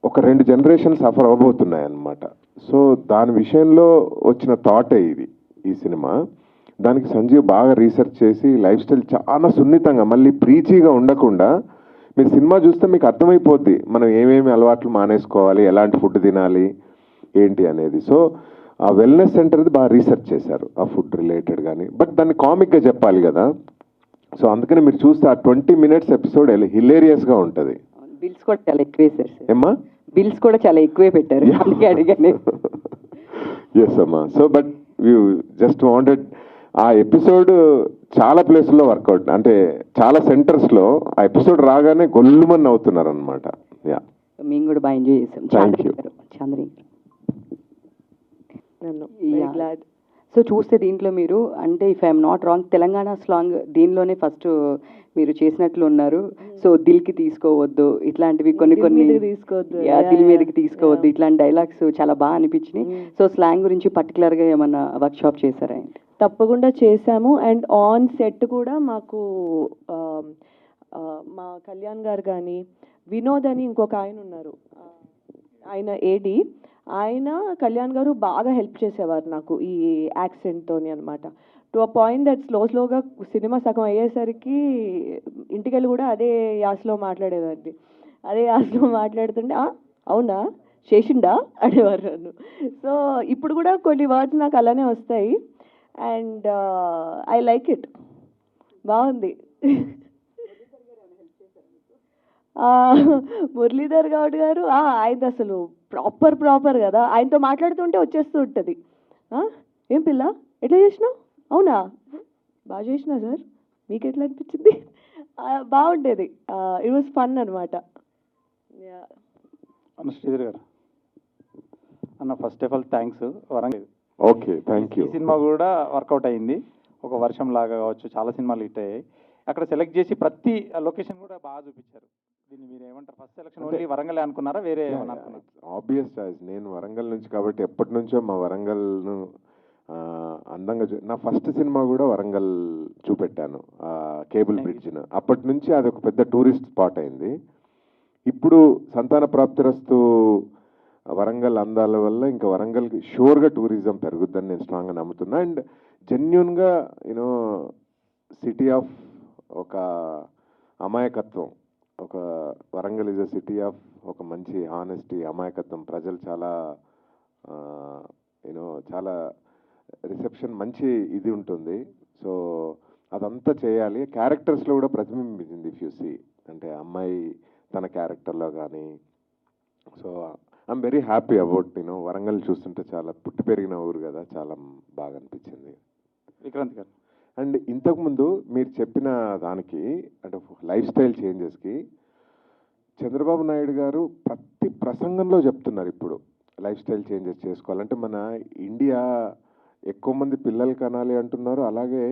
ఒక 2 జనరేషన్ సఫర్ అవ్వబోతున్నాయి అన్నమాట. సో దాని విషయంలో వచ్చిన థాటే ఈ సినిమా. దానికి సంజీవ్ బాగా రీసెర్చ్ చేసి లైఫ్ స్టైల్ చాలా సున్నితంగా మళ్ళీ ప్రీచీగా ఉండకుండా మీరు సినిమా చూస్తే మీకు అర్థమైపోద్ది మనం ఏమేమి అలవాట్లు మానేసుకోవాలి, ఎలాంటి ఫుడ్ తినాలి ఏంటి అనేది. సో ఆ వెల్నెస్ సెంటర్ది బాగా రీసెర్చ్ చేశారు ఆ ఫుడ్ రిలేటెడ్ కానీ, బట్ దాన్ని కామిక్గా చెప్పాలి కదా. సో అందుకని మీరు చూస్తే ఆ 20 minutes ఎపిసోడ్ హిలేరియస్గా ఉంటుంది. బిల్స్ కూడా చాలా ఎక్కువే సార్. ఏమ్మా బిల్స్ కూడా చాలా ఎక్కువే పెట్టారు, అందుకే అడిగాను. ఎస్ అమ్మా. So but you just wanted ఆ ఎపిసోడ్ చాలా ప్లేసుల్లో వర్కౌట్, అంటే చాలా సెంటర్స్లో ఆ ఎపిసోడ్ రాగానే గొల్లుమని అవుతున్నారు అనమాట. యా, మేము కూడా బాగా ఎంజాయ్ చేసాం. Thank you. చాంద్రి నన్ను సో చూస్తే దీంట్లో మీరు అంటే if I'm not wrong Telangana slang దీనిలోనే ఫస్ట్ మీరు చేసినట్లు ఉన్నారు. సో దిల్కి తీసుకోవద్దు ఇట్లాంటివి కొన్ని దిల్ మీదకి తీసుకోవద్దు ఇట్లాంటి డైలాగ్స్ చాలా బాగా అనిపించినాయి. సో స్లాంగ్ గురించి పర్టికులర్గా ఏమన్నా వర్క్ షాప్ చేశారా? తప్పకుండా చేశాము. అండ్ ఆన్ సెట్ కూడా మాకు మా కళ్యాణ్ గారు కానీ వినోద్ అని ఇంకొక ఆయన ఉన్నారు, ఆయన ఏడి, ఆయన కళ్యాణ్ గారు బాగా హెల్ప్ చేసేవారు నాకు ఈ యాక్సెంట్తోని అనమాట. టు అ పాయింట్ దట్ స్లోగా సినిమా సగం అయ్యేసరికి ఇంటికెళ్ళి కూడా అదే యాసలో మాట్లాడేదాన్ని. అదే యాసలో మాట్లాడుతుంటే అవునా చేసిండా అనేవారు నన్ను. సో ఇప్పుడు కూడా కొన్ని వర్డ్స్ నాకు అలానే వస్తాయి అండ్ ఐ లైక్ ఇట్, బాగుంది. మురళీధర్ గౌడ్ గారు ఆయన అసలు ప్రాపర్ కదా, ఆయనతో మాట్లాడుతుంటే వచ్చేస్తూ ఉంటుంది. ఏం పిల్ల ఎట్లా చేసినావు, అవునా బాగా చేసినా సార్, మీకు ఎట్లా అనిపించింది బాగుండేది. ఇట్ వాస్ ఫన్ అనమాట. అన్న శ్రీధర్ గారు, అన్న first of all thanks. Warangal okay, thank you. ఈ సినిమా కూడా వర్కౌట్ అయింది. ఒక వర్షం లాగా కావచ్చు, చాలా సినిమాలు హిట్ అయ్యాయి. అక్కడ సెలెక్ట్ చేసి ప్రతి లొకేషన్ కూడా బాగా చూపించారు. దీన్ని మీరు ఏమంటారు? ఫస్ట్ సెలక్షన్ ఓన్లీ వరంగల్ అనుకున్నారా, వేరే ఏమన్నా అనుకున్నారా? Obvious choice. నేను వరంగల్ నుంచి కాబట్టి ఎప్పటి నుంచో మా వరంగల్ను అందంగా నా ఫస్ట్ సినిమా కూడా వరంగల్ చూపెట్టాను, కేబుల్ బ్రిడ్జ్ను. అప్పటి నుంచి అది ఒక పెద్ద టూరిస్ట్ స్పాట్ అయింది. ఇప్పుడు సంతాన ప్రాప్తిరస్తు వరంగల్ అందాల వల్ల ఇంకా వరంగల్కి షూర్గా టూరిజం పెరుగుద్దని నేను స్ట్రాంగ్గా నమ్ముతున్నా. అండ్ జెన్యున్గా యూనో సిటీ ఆఫ్ ఒక అమాయకత్వం, ఒక Warangal is a city of ఒక మంచి హానెస్టీ, అమాయకత్వం. ప్రజలు చాలా యూనో చాలా రిసెప్షన్ మంచి ఇది ఉంటుంది. సో అదంతా చేయాలి. క్యారెక్టర్స్లో కూడా ప్రతిబింబించింది ఇఫ్ యూ సీ, అంటే అమ్మాయి తన క్యారెక్టర్లో కానీ. So I'm very happy about you know Warangal చూస్తుంటే చాలా పుట్టి పెరిగిన ఊరు కదా, చాలా బాగా అనిపించింది. విక్రాంత్ గారు, అండ్ ఇంతకుముందు మీరు చెప్పిన దానికి అంటే లైఫ్ స్టైల్ చేంజెస్కి చంద్రబాబు నాయుడు గారు ప్రతి ప్రసంగంలో చెప్తున్నారు ఇప్పుడు లైఫ్ స్టైల్ చేంజెస్ చేసుకోవాలంటే. మన ఇండియా ఎక్కువ మంది పిల్లలు కనాలి అంటున్నారు, అలాగే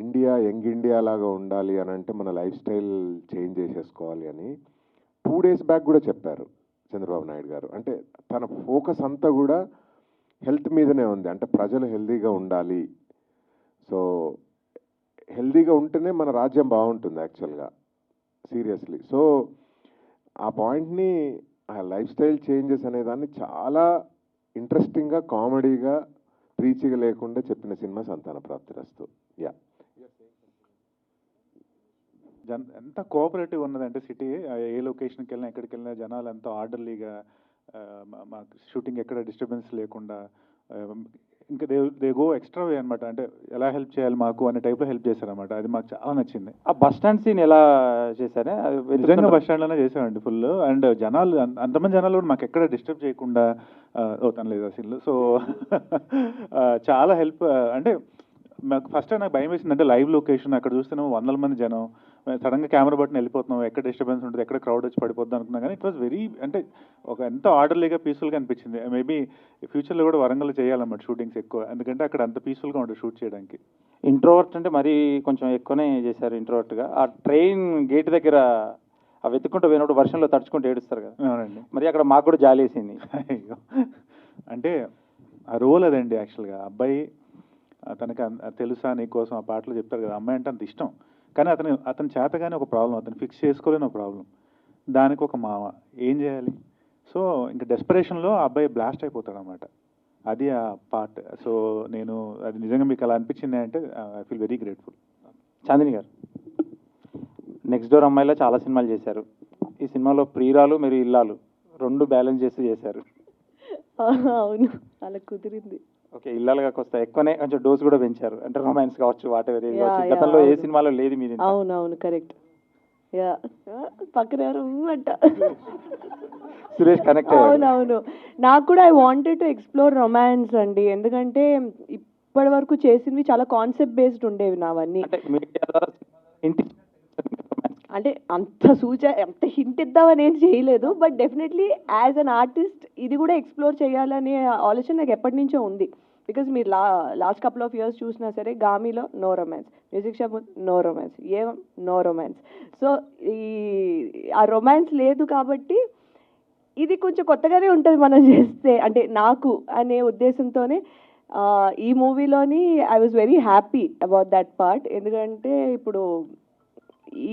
ఇండియా యంగ్ ఇండియా లాగా ఉండాలి అని అంటే మన లైఫ్ స్టైల్ చేంజ్ చేసేసుకోవాలి అని 2 days బ్యాక్ కూడా చెప్పారు చంద్రబాబు నాయుడు గారు. అంటే తన ఫోకస్ అంతా కూడా హెల్త్ మీదనే ఉంది, అంటే ప్రజలు హెల్తీగా ఉండాలి. సో హెల్తీగా ఉంటేనే మన రాజ్యం బాగుంటుంది యాక్చువల్గా, సీరియస్లీ. సో ఆ పాయింట్ని, ఆ లైఫ్ స్టైల్ చేంజెస్ అనేదాన్ని చాలా ఇంట్రెస్టింగ్గా, కామెడీగా, ప్రీచిగా లేకుండా చెప్పిన సినిమా సంతాన ప్రాప్తిరస్తు. యా, ఎంత కోఆపరేటివ్ ఉన్నదంటే సిటీ, ఏ లొకేషన్కి వెళ్ళినా ఎక్కడికి వెళ్ళినా జనాలు ఎంతో ఆర్డర్లీగా, మా షూటింగ్ ఎక్కడ డిస్టర్బెన్స్ లేకుండా, ఇంకా దే గో ఎక్స్ట్రా వే అనమాట. అంటే ఎలా హెల్ప్ చేయాలి మాకు అనే టైప్లో హెల్ప్ చేశారనమాట. అది మాకు చాలా నచ్చింది. ఆ బస్ స్టాండ్ సీన్ ఎలా చేశారే? నిజంగా బస్ స్టాండ్లోనే చేసామండి ఫుల్. అండ్ జనాలు అంతమంది జనాలు కూడా మాకు ఎక్కడ డిస్టర్బ్ చేయకుండా అవుతాను లేదు ఆ సీన్లు. సో చాలా హెల్ప్. అంటే మాకు ఫస్ట్ నాకు భయం వేసింది, అంటే లైవ్ లొకేషన్ అక్కడ చూస్తున్నాము 100 మంది జనం, సడన్గా కెమెరా బట్టన్ వెళ్ళిపోతున్నాం, ఎక్కడ డిస్టర్బెన్స్ ఉంటుంది, ఎక్కడ క్రౌడ్ వచ్చి పడిపోద్దాం అనుకున్నా. కానీ ఇట్ వాస్ వెరీ, అంటే ఒక ఎంతో ఆర్డర్లీగా, పీస్ఫుల్గా అనిపించింది. మేబీ ఫ్యూచర్లో కూడా వరంగల్ చేయాలన్నమాట షూటింగ్స్ ఎక్కువ, ఎందుకంటే అక్కడ అంత పీస్ఫుల్గా ఉంటుంది షూట్ చేయడానికి. ఇంట్రోవర్ట్ అంటే మరీ కొంచెం ఎక్కువనే చేశారు ఇంట్రోవర్ట్గా. ఆ ట్రైన్ గేట్ దగ్గర ఆ వెతుక్కుంటూ పోయినప్పుడు వర్షంలో తడుచుకుంటూ ఏడుస్తారు కదా. అవునండి. మరి అక్కడ మాకు కూడా జాలి వేసింది. అయ్యో, అంటే ఆ రోల్ అదండి యాక్చువల్గా. అబ్బాయి తనకి తెలుసా నీకోసం ఆ పాటలు చెప్తారు కదా, అమ్మాయి అంటే అంత ఇష్టం, కానీ అతని చేతగానే ఒక ప్రాబ్లం, అతను ఫిక్స్ చేసుకోలేని ఒక ప్రాబ్లం, దానికి ఒక మామ ఏం చేయాలి. సో ఇంకా డెస్పరేషన్లో ఆ అబ్బాయి బ్లాస్ట్ అయిపోతాడు అనమాట. అది ఆ పార్ట్. సో నేను అది నిజంగా మీకు అలా అనిపించింది అంటే I feel very grateful. Chandini garu, next door అమ్మాయిలో చాలా సినిమాలు చేశారు. ఈ సినిమాలో ప్రియురాలు మీరు ఇల్లాలు 2 బ్యాలెన్స్ చేసి చేశారు. అవును, అలా కుదిరింది. ఓకే, ఇల్లాలుగా వస్తే ఎక్కువనే కొంచెం డోస్ కూడా పెంచారు, అంటే రొమాన్స్ కావచ్చు, వాట్ ఎవర్ ఏది కావచ్చు. గతంలో ఏ సినిమాలో లేదు మీరు. అవునవును, కరెక్ట్. యా, పక్కన అంట సురేష్ కనెక్ట్. అవునవును, నాకు కూడా I wanted to explore romance అండి, ఎందుకంటే ఇప్పటి వరకు చేసినవి చాలా కాన్సెప్ట్ బేస్డ్ ఉండేవి నావన్నీ. అంటే అంత హింట్ ఇద్దామని ఏం చేయలేదు, but definitely as an artist ఇది కూడా ఎక్స్ప్లోర్ చేయాలనే ఆలోచన నాకు ఎప్పటి నుంచో ఉంది. బికాజ్ మీరు లాస్ట్ కపుల్ ఆఫ్ ఇయర్స్ చూసినా సరే, గామిలో no romance, music shop no romance, ఏం నో రొమాన్స్. సో ఆ రొమాన్స్ లేదు కాబట్టి ఇది కొంచెం కొత్తగానే ఉంటుంది మనం చేస్తే, అంటే నాకు అనే ఉద్దేశంతోనే ఈ మూవీలోని I was very happy about that part. ఎందుకంటే ఇప్పుడు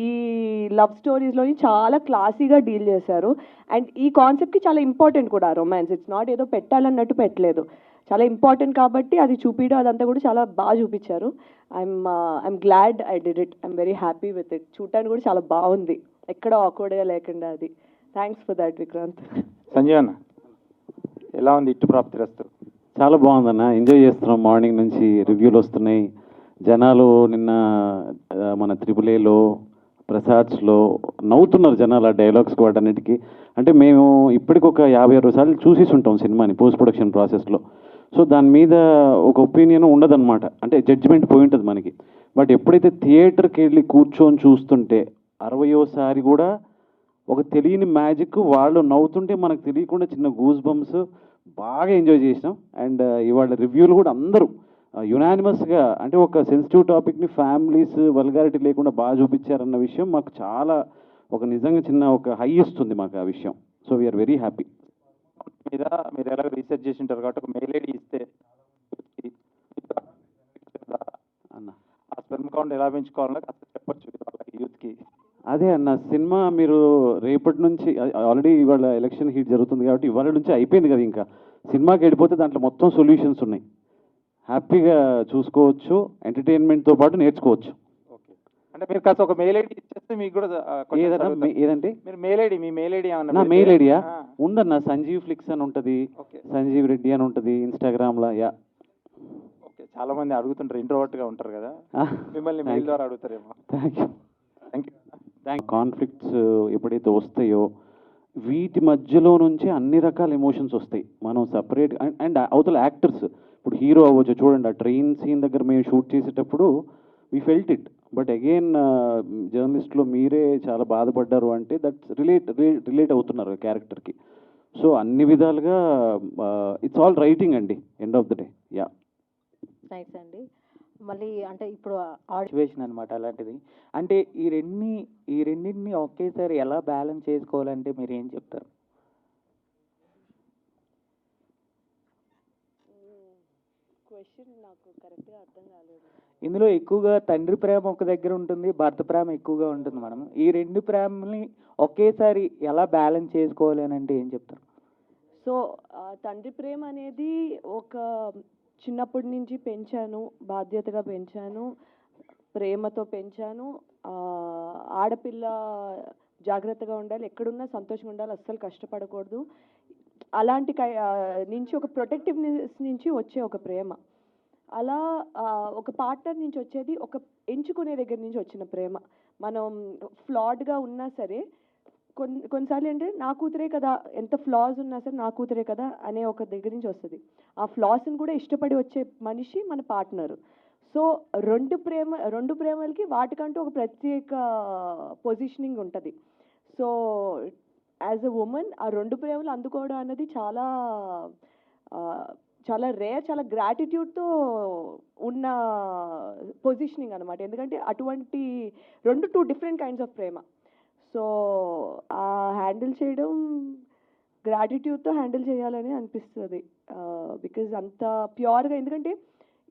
ఈ లవ్ స్టోరీస్లోని చాలా క్లాసీగా డీల్ చేశారు. అండ్ ఈ కాన్సెప్ట్కి చాలా ఇంపార్టెంట్ కూడా రొమాన్స్. ఇట్స్ నాట్ ఏదో పెట్టాలన్నట్టు పెట్టలేదు, చాలా ఇంపార్టెంట్ కాబట్టి అది చూపించడం అదంతా కూడా చాలా బాగా చూపించారు. I'm glad I did it. I'm very happy with it. చూడటానికి కూడా చాలా బాగుంది, ఎక్కడ ఆక్వర్డ్గా లేకుండా. అది thanks for that Vikrant. Sanjay అన్న, ఎలా ఉంది ఇట్టు ప్రాప్తిరస్తు? చాలా బాగుందన్న, ఎంజాయ్ చేస్తున్నాం. మార్నింగ్ నుంచి రివ్యూలు వస్తున్నాయి. జనాలు నిన్న మన త్రిపులేలో, ప్రసాద్స్లో నవ్వుతున్నారు జనాలు ఆ డైలాగ్స్ వాటన్నిటికీ. అంటే మేము ఇప్పటికొక 50-60 సార్లు చూసేసి ఉంటాం సినిమాని పోస్ట్ ప్రొడక్షన్ ప్రాసెస్లో. సో దాని మీద ఒక ఒపీనియన్ ఉండదన్నమాట, అంటే జడ్జిమెంట్ పోయి ఉంటుంది మనకి. బట్ ఎప్పుడైతే థియేటర్కి వెళ్ళి కూర్చొని చూస్తుంటే 60వ సారి కూడా ఒక తెలియని మ్యాజిక్, వాళ్ళు నవ్వుతుంటే మనకు తెలియకుండా చిన్న గూస్ బంప్స్, బాగా ఎంజాయ్ చేసినాం. అండ్ ఇవాళ రివ్యూలు కూడా అందరూ యునానిమస్గా, అంటే ఒక సెన్సిటివ్ టాపిక్ని ఫ్యామిలీస్ వల్గారిటీ లేకుండా బాగా చూపించారన్న విషయం మాకు చాలా ఒక నిజంగా చిన్న ఒక హై ఇస్తుంది మాకు ఆ విషయం. So we are very happy. మీద మీరు ఎలా రీసెర్చ్ చేసి ఉంటారు కాబట్టి ఒక మెయిల్ ఐడి ఇస్తే అన్న ఆ స్పెర్మ్ కౌంట్ ఎలా పెంచుకోవాలో కాస్త చెప్పొచ్చు వాళ్ళకి, యూత్కి. అదే అన్న, సినిమా మీరు రేపటి నుంచి ఆల్రెడీ ఇవాళ ఎలక్షన్ హీట్ జరుగుతుంది కాబట్టి ఇవాళ నుంచి అయిపోయింది కదా, ఇంకా సినిమాకి వెళ్ళిపోతే దాంట్లో మొత్తం సొల్యూషన్స్ ఉన్నాయి. హ్యాపీగా చూసుకోవచ్చు, ఎంటర్టైన్మెంట్తో పాటు నేర్చుకోవచ్చు. ఓకే, అంటే మీరు కాస్త ఒక మెయిల్ ఐడి ఇచ్చేస్తే మీకు కూడా ఏదంటే మీరు మెయిల్ ఐడి, మీ మెయిల్ ఐడి ఏమన్నా నా మెయిల్ ఐడియా ఉందన్న, సంజీవ్ ఫ్లిక్స్ అని ఉంటుంది, ఓకే సంజీవ్ రెడ్డి అని ఉంటుంది ఇన్స్టాగ్రామ్లో. యా ఓకే, చాలా మంది అడుగుతుంటారు, ఇంట్రోవర్ట్గా ఉంటారు కదా, మిమ్మల్ని మెయిల్ ద్వారా అడుగుతారేమో. Thank you. Thank you. Conflicts ఎప్పుడైతే వస్తాయో వీటి మధ్యలో నుంచి అన్ని రకాల ఎమోషన్స్ వస్తాయి. మనం సపరేట్ అండ్ అవతల యాక్టర్స్, ఇప్పుడు హీరో అవ్వచ్చు చూడండి, ఆ ట్రైన్ సీన్ దగ్గర మేము షూట్ చేసేటప్పుడు we felt it. But again జర్నలిస్ట్లో మీరే చాలా బాధపడ్డారు అంటే దట్స్ రిలేట్ అవుతున్నారు క్యారెక్టర్కి. సో అన్ని విధాలుగా ఇట్స్ ఆల్ రైటింగ్ అండి, end of the day. Yeah thanks అండి. మళ్ళీ అంటే ఇప్పుడు సిచ్యువేషన్ అనమాట అలాంటిది. అంటే ఈ రెండింటిని ఒకేసారి ఎలా బ్యాలెన్స్ చేసుకోవాలంటే మీరు ఏం చెప్తారు? ఇందులో ఎక్కువగా తండ్రి ప్రేమ ఒక దగ్గర ఉంటుంది, భర్త ప్రేమ ఎక్కువగా ఉంటుంది మేడం. ఈ రెండు ప్రేమని ఒకేసారి ఎలా బ్యాలెన్స్ చేసుకోవాలి అని అంటే ఏం చెప్తారు? సో తండ్రి ప్రేమ అనేది ఒక చిన్నప్పటి నుంచి పెంచాను, బాధ్యతగా పెంచాను, ప్రేమతో పెంచాను. ఆడపిల్ల జాగ్రత్తగా ఉండాలి, ఎక్కడున్నా సంతోషంగా ఉండాలి, అస్సలు కష్టపడకూడదు, అలాంటి నుంచి ఒక ప్రొటెక్టివ్నెస్ నుంచి వచ్చే ఒక ప్రేమ. అలా ఒక పార్ట్నర్ నుంచి వచ్చేది ఒక ఎంచుకునే దగ్గర నుంచి వచ్చిన ప్రేమ. మనం ఫ్లాడ్గా ఉన్నా సరే కొన్నిసార్లు అంటే నా కూతురే కదా, ఎంత ఫ్లాస్ ఉన్నా సరే నా కూతురే కదా అనే ఒక దగ్గర నుంచి వస్తుంది. ఆ ఫ్లాస్ని కూడా ఇష్టపడి వచ్చే మనిషి మన పార్ట్నరు. సో రెండు ప్రేమలకి వాటికంటూ ఒక ప్రత్యేక పొజిషనింగ్ ఉంటుంది. సో యాజ్ ఎ ఉమెన్ ఆ రెండు ప్రేమలు అందుకోవడం అన్నది చాలా చాలా రేర్, చాలా గ్రాటిట్యూడ్తో ఉన్న పొజిషనింగ్ అనమాట. ఎందుకంటే అటువంటి two different kinds of Prema. So handle చేయడం గ్రాటిట్యూడ్తో హ్యాండిల్ చేయాలని అనిపిస్తుంది. బికాజ్ అంత ప్యూర్గా, ఎందుకంటే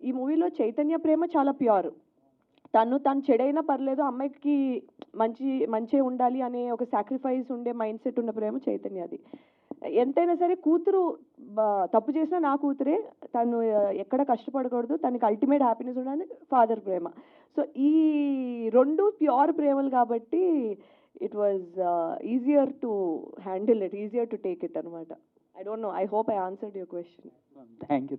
ఈ మూవీలో చైతన్య ప్రేమ చాలా ప్యూర్. తను చెడైనా పర్లేదు, అమ్మాయికి మంచి ఉండాలి అనే ఒక సాక్రిఫైస్ ఉండే మైండ్ సెట్ ఉన్న ప్రేమ చైతన్యది. ఎంతైనా సరే కూతురు తప్పు చేసినా నా కూతురే, తను ఎక్కడ కష్టపడకూడదు, తనకి అల్టిమేట్ హ్యాపీనెస్ ఉండాలి, ఫాదర్ ప్రేమ. సో ఈ రెండు ప్యూర్ ప్రేమలు కాబట్టి it was easier to handle it, easier to take it అనమాట. I don't know, I hope I answered your question. Thank you.